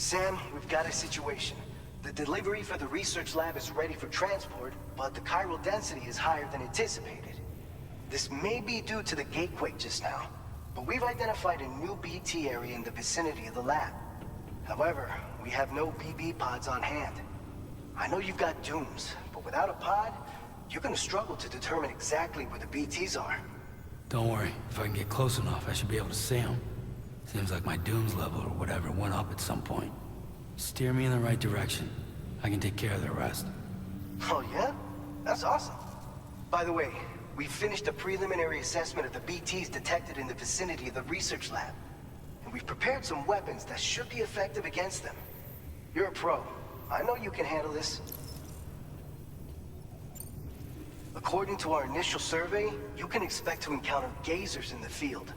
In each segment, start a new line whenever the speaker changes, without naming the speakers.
Sam, we've got a situation. The delivery for the research lab is ready for transport, but the chiral density is higher than anticipated. This may be due to the gatequake just now, but we've identified a new BT area in the vicinity of the lab. However, we have no BB pods on hand. I know you've got dooms, but without a pod, you're gonna struggle to determine exactly where the BTs are.
Don't worry, if I can get close enough, I should be able to see them. Seems like my dooms level or whatever went up at some point. Steer me in the right direction. I can take care of the rest.
Oh yeah? That's awesome. By the way, we finished a preliminary assessment of the BTs detected in the vicinity of the research lab. And we've prepared some weapons that should be effective against them. You're a pro. I know you can handle this. According to our initial survey, you can expect to encounter gazers in the field.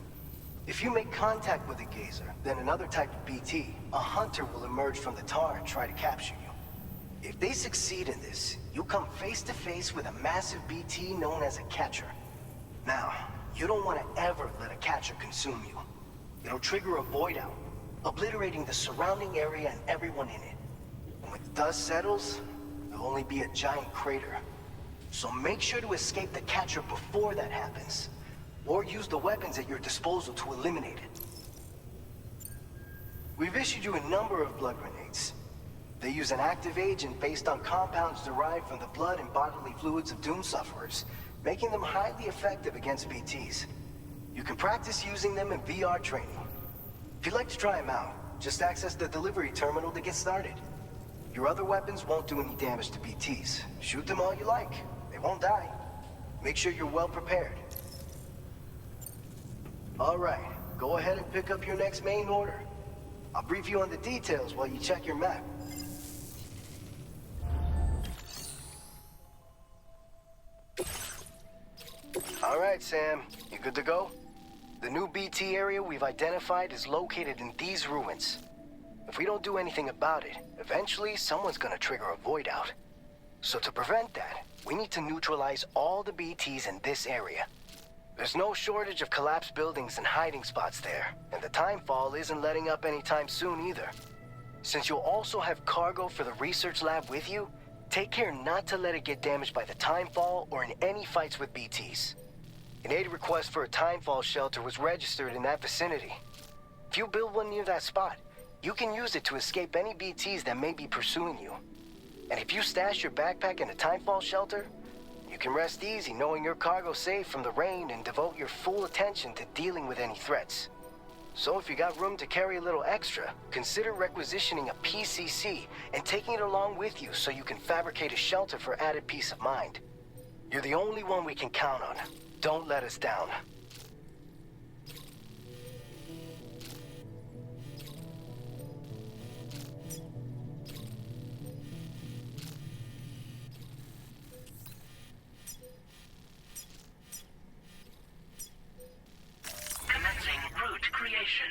If you make contact with a gazer, then another type of BT, a hunter will emerge from the tar and try to capture you. If they succeed in this, you'll come face to face with a massive BT known as a catcher. Now, you don't want to ever let a catcher consume you. It'll trigger a void out, obliterating the surrounding area and everyone in it. And when the dust settles, there'll only be a giant crater. So make sure to escape the catcher before that happens. Or use the weapons at your disposal to eliminate it. We've issued you a number of blood grenades. They use an active agent based on compounds derived from the blood and bodily fluids of Doom sufferers, making them highly effective against BTs. You can practice using them in VR training. If you'd like to try them out, just access the delivery terminal to get started. Your other weapons won't do any damage to BTs. Shoot them all you like. They won't die. Make sure you're well prepared. All right, go ahead and pick up your next main order. I'll brief you on the details while you check your map. All right, Sam, you good to go? The new BT area we've identified is located in these ruins. If we don't do anything about it, eventually someone's gonna trigger a void out. So to prevent that, we need to neutralize all the BTs in this area. There's no shortage of collapsed buildings and hiding spots there, and the timefall isn't letting up anytime soon either. Since you'll also have cargo for the research lab with you, take care not to let it get damaged by the timefall or in any fights with BTs. An aid request for a timefall shelter was registered in that vicinity. If you build one near that spot, you can use it to escape any BTs that may be pursuing you. And if you stash your backpack in a timefall shelter, you can rest easy knowing your cargo's safe from the rain and devote your full attention to dealing with any threats. So if you got room to carry a little extra, consider requisitioning a PCC and taking it along with you so you can fabricate a shelter for added peace of mind. You're the only one we can count on. Don't let us down.
Commencing route creation.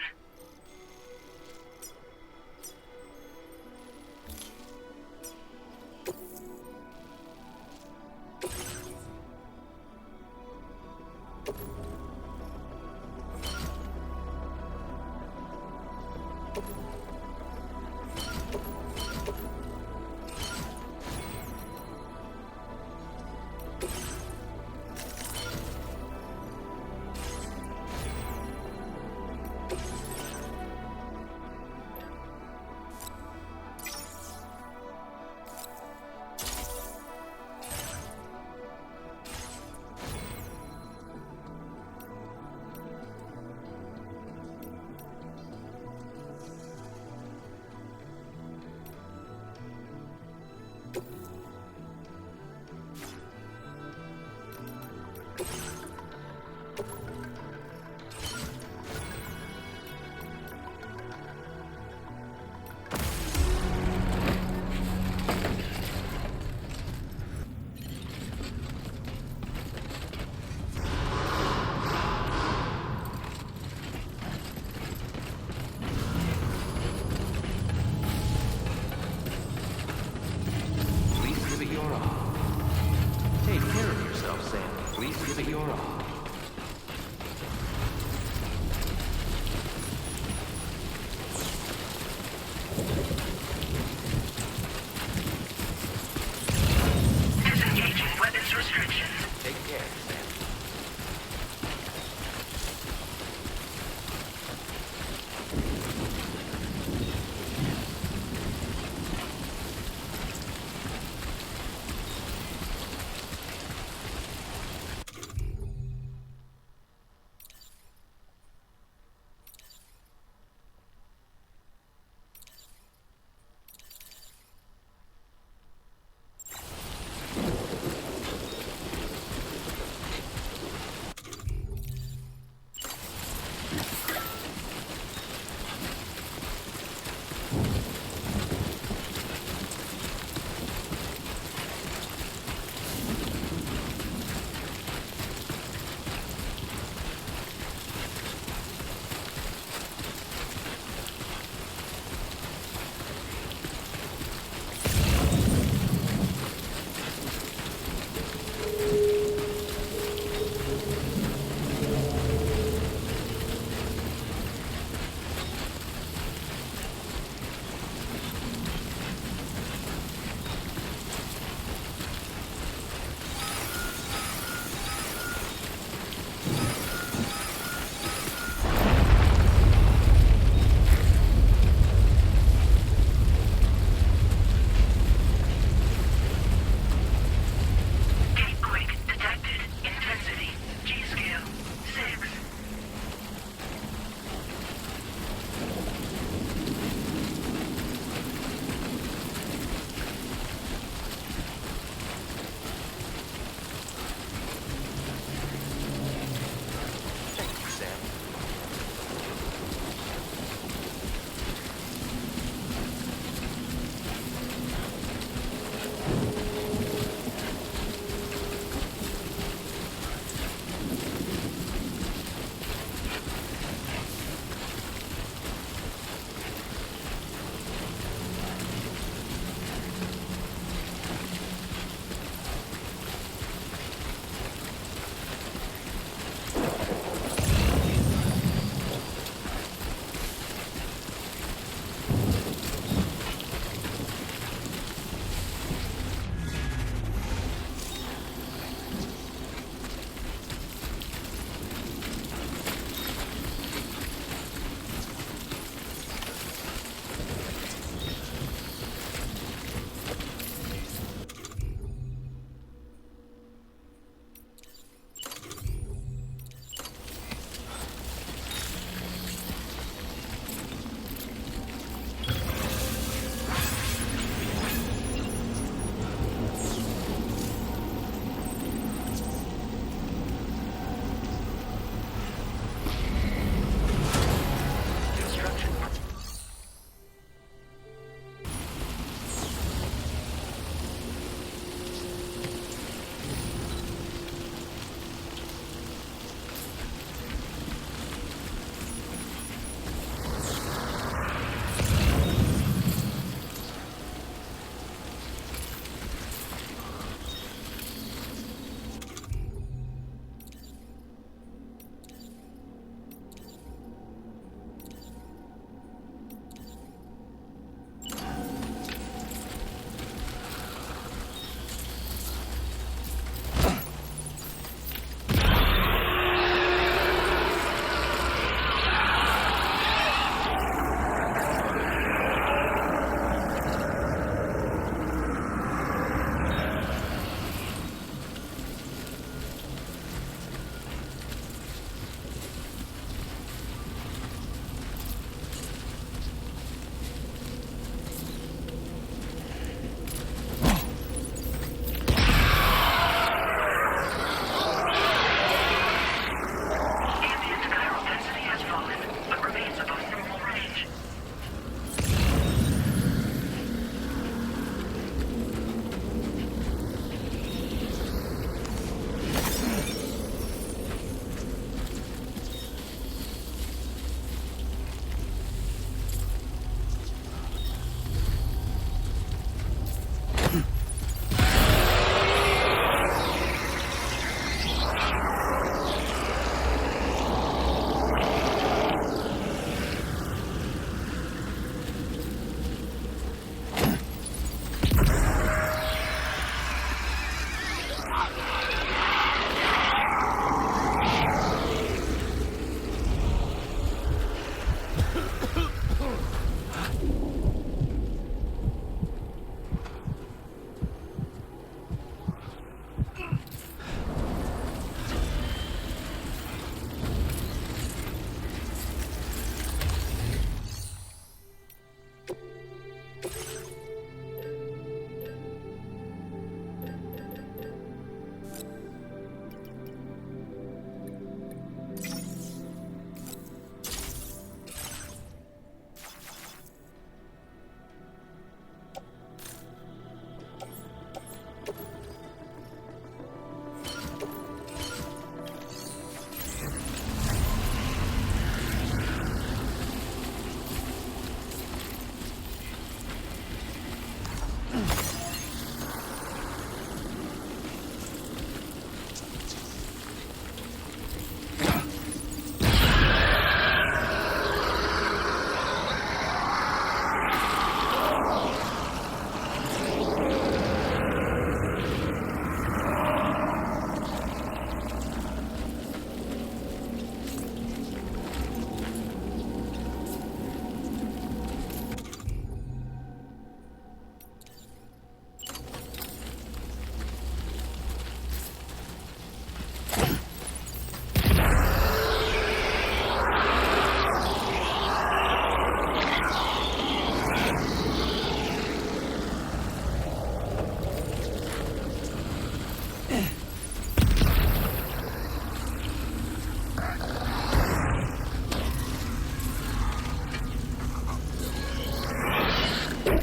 Ambient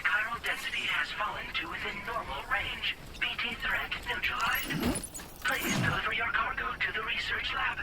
chiral density has fallen to within normal range. BT threat neutralized. Please deliver your cargo to the research lab.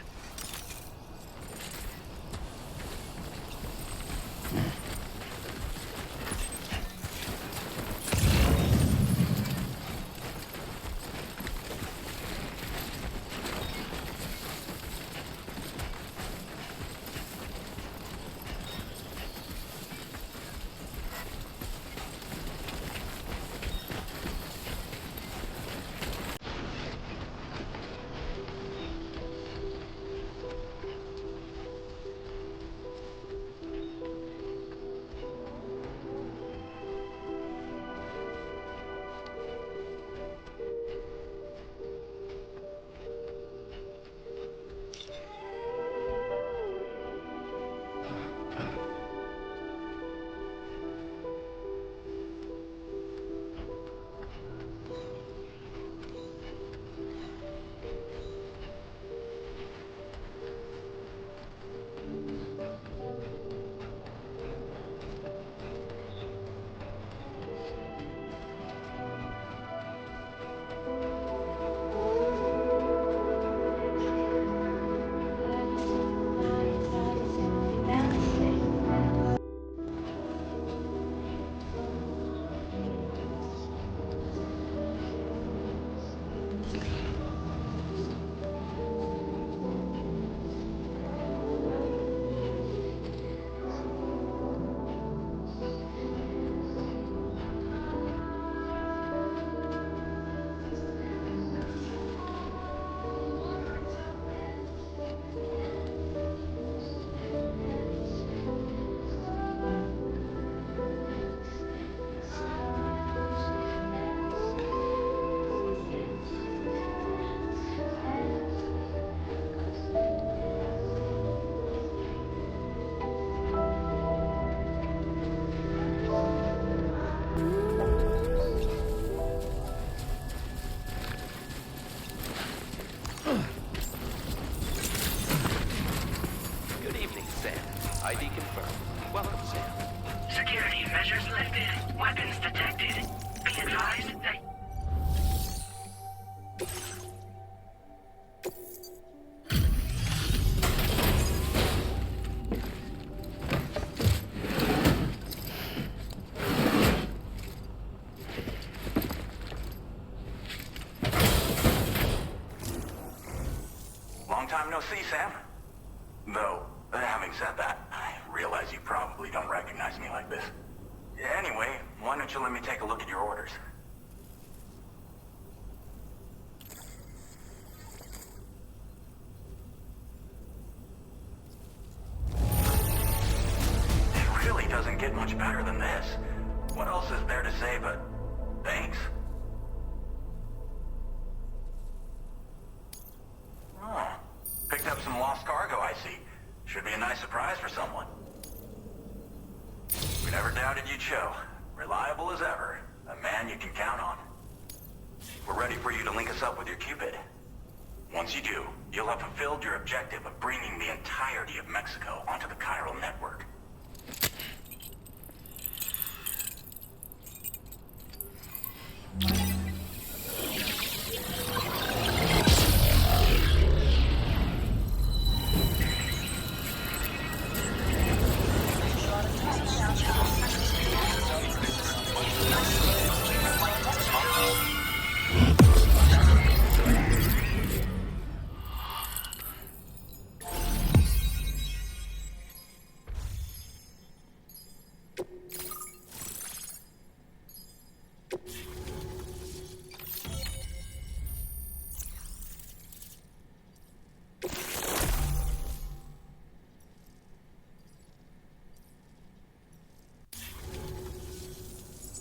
Good evening, Sam. ID confirmed. Welcome, Sam.
Security measures lifted. Weapons detected. Be advised that...
Long time no see, Sam. Though, having said that, I realize you probably don't recognize me like this. Anyway, why don't you let me take a look at your orders? It really doesn't get much better than this. What else is there to say but thanks? Oh, picked up some lost cargo, I see. Should be a nice surprise for someone. We never doubted you'd show. Reliable as ever. A man you can count on. We're ready for you to link us up with your Cupid. Once you do, you'll have fulfilled your objective of bringing the entirety of Mexico onto the chiral network.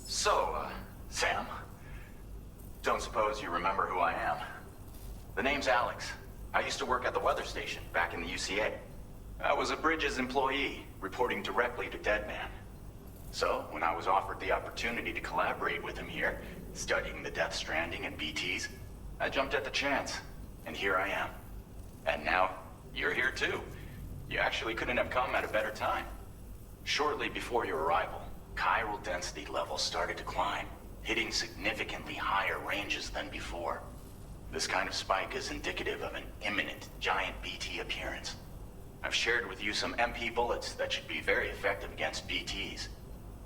So, Sam, don't suppose you remember who I am?
The name's Alex. I used to work at the weather station back in the UCA. I was a Bridges employee, reporting directly to Deadman. So, when I was offered the opportunity to collaborate with him here, studying the Death Stranding and BTs, I jumped at the chance, and here I am. And now, you're here too. You actually couldn't have come at a better time. Shortly before your arrival, chiral density levels started to climb, hitting significantly higher ranges than before. This kind of spike is indicative of an imminent giant BT appearance. I've shared with you some MP bullets that should be very effective against BTs.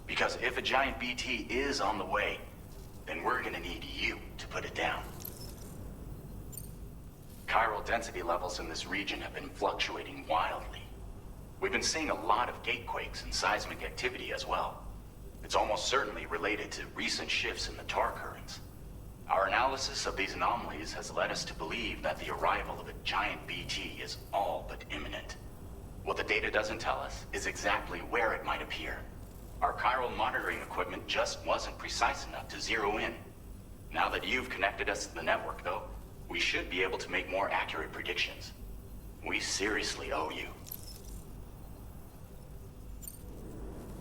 Because if a giant BT is on the way, then we're gonna need you to put it down. Chiral density levels in this region have been fluctuating wildly. We've been seeing a lot of gatequakes and seismic activity as well. It's almost certainly related to recent shifts in the tar currents. Our analysis of these anomalies has led us to believe that the arrival of a giant BT is all but imminent. What the data doesn't tell us is exactly where it might appear. Our chiral monitoring equipment just wasn't precise enough to zero in. Now that you've connected us to the network, though, we should be able to make more accurate predictions. We seriously owe you.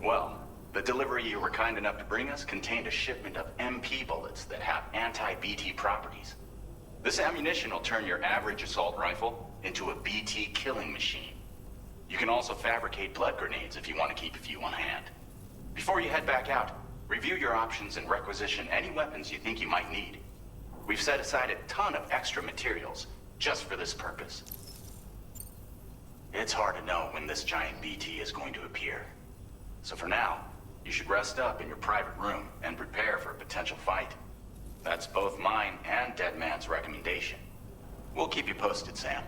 Well, the delivery you were kind enough to bring us contained a shipment of MP bullets that have anti-BT properties. This ammunition will turn your average assault rifle into a BT killing machine. You can also fabricate blood grenades if you want to keep a few on hand. Before you head back out, review your options and requisition any weapons you think you might need. We've set aside a ton of extra materials just for this purpose. It's hard to know when this giant BT is going to appear. So for now, you should rest up in your private room and prepare for a potential fight. That's both mine and Deadman's recommendation. We'll keep you posted, Sam.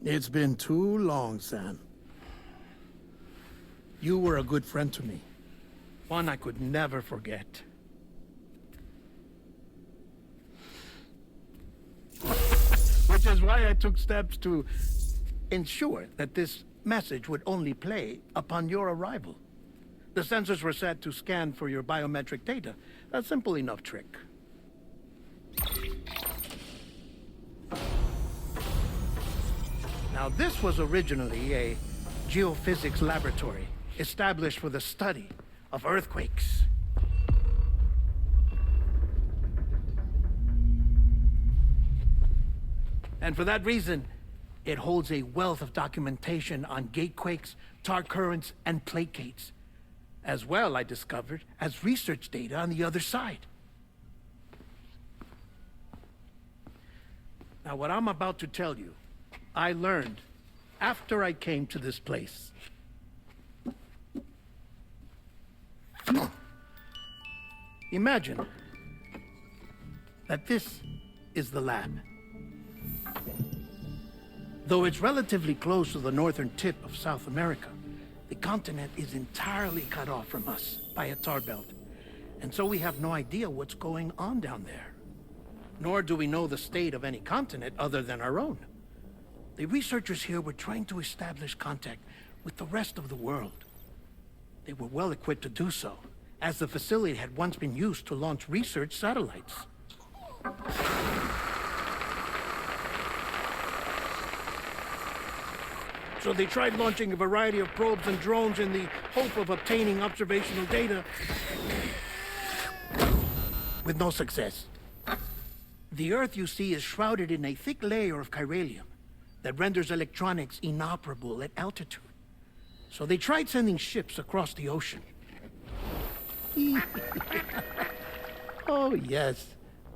It's been too long, Sam. You were a good friend to me. One I could never forget. Which is why I took steps to ensure that this message would only play upon your arrival. The sensors were set to scan for your biometric data. A simple enough trick. Now, this was originally a geophysics laboratory established for the study of earthquakes. And for that reason, it holds a wealth of documentation on gatequakes, tar currents, and placates. As well, I discovered, as research data on the other side. Now, what I'm about to tell you, I learned after I came to this place. Imagine that this is the lab. Though it's relatively close to the northern tip of South America, the continent is entirely cut off from us by a tar belt. And so we have no idea what's going on down there. Nor do we know the state of any continent other than our own. The researchers here were trying to establish contact with the rest of the world. They were well equipped to do so, as the facility had once been used to launch research satellites. So they tried launching a variety of probes and drones in the hope of obtaining observational data, with no success. The Earth, you see, is shrouded in a thick layer of chiralium that renders electronics inoperable at altitude. So they tried sending ships across the ocean. Oh, yes.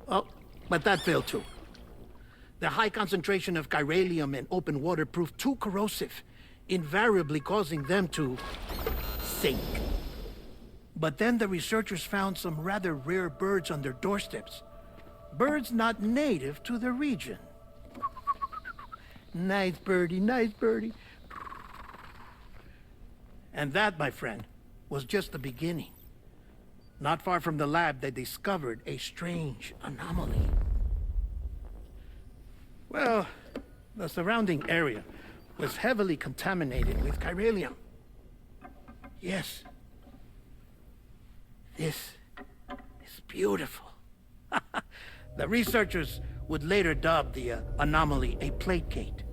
Oh, but that failed too. The high concentration of chiralium in open water proved too corrosive, invariably causing them to sink. But then the researchers found some rather rare birds on their doorsteps. Birds not native to the region. Nice birdie, nice birdie. And that, my friend, was just the beginning. Not far from the lab, they discovered a strange anomaly. Well, the surrounding area was heavily contaminated with chiralium. Yes. This is beautiful. The researchers would later dub the anomaly a plate gate.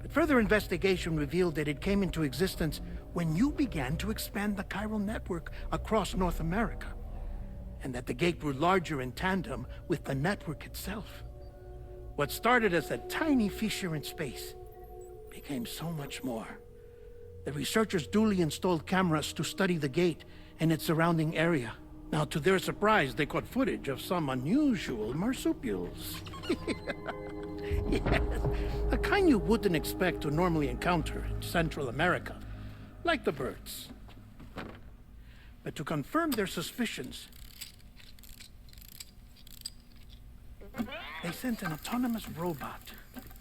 But further investigation revealed that it came into existence when you began to expand the chiral network across North America, and that the gate grew larger in tandem with the network itself. What started as a tiny fissure in space became so much more. The researchers duly installed cameras to study the gate and its surrounding area. Now, to their surprise, they caught footage of some unusual marsupials. Yes, a kind you wouldn't expect to normally encounter in Central America, like the birds. But to confirm their suspicions, they sent an autonomous robot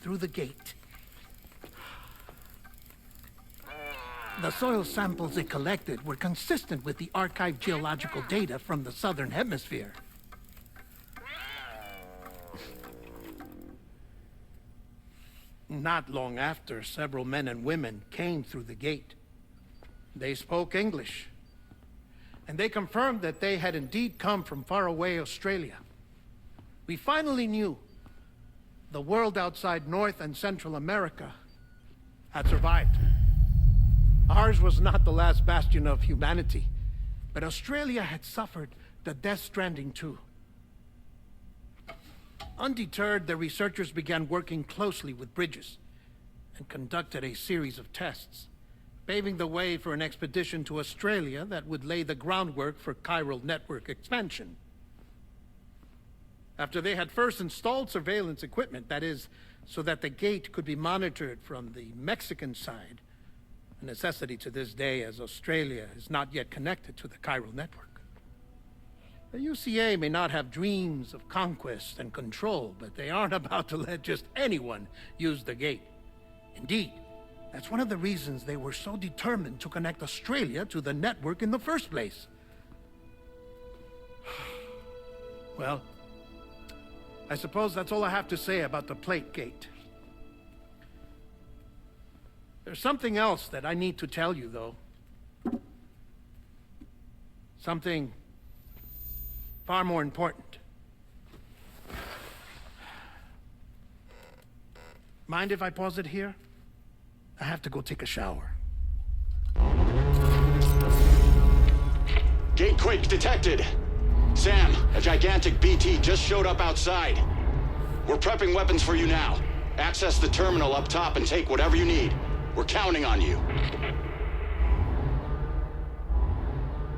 through the gate. The soil samples it collected were consistent with the archived geological data from the southern hemisphere. Not long after, several men and women came through the gate. They spoke English, and they confirmed that they had indeed come from faraway Australia. We finally knew the world outside North and Central America had survived. Ours was not the last bastion of humanity, but Australia had suffered the Death Stranding too. Undeterred, the researchers began working closely with Bridges and conducted a series of tests, paving the way for an expedition to Australia that would lay the groundwork for chiral network expansion. After they had first installed surveillance equipment, that is, so that the gate could be monitored from the Mexican side, a necessity to this day as Australia is not yet connected to the chiral network. The UCA may not have dreams of conquest and control, but they aren't about to let just anyone use the gate. Indeed, that's one of the reasons they were so determined to connect Australia to the network in the first place. Well, I suppose that's all I have to say about the plate gate. There's something else that I need to tell you, though. Something far more important. Mind if I pause it here? I have to go take a shower.
Gate quake detected. Sam, a gigantic BT just showed up outside. We're prepping weapons for you now. Access the terminal up top and take whatever you need. We're counting on you.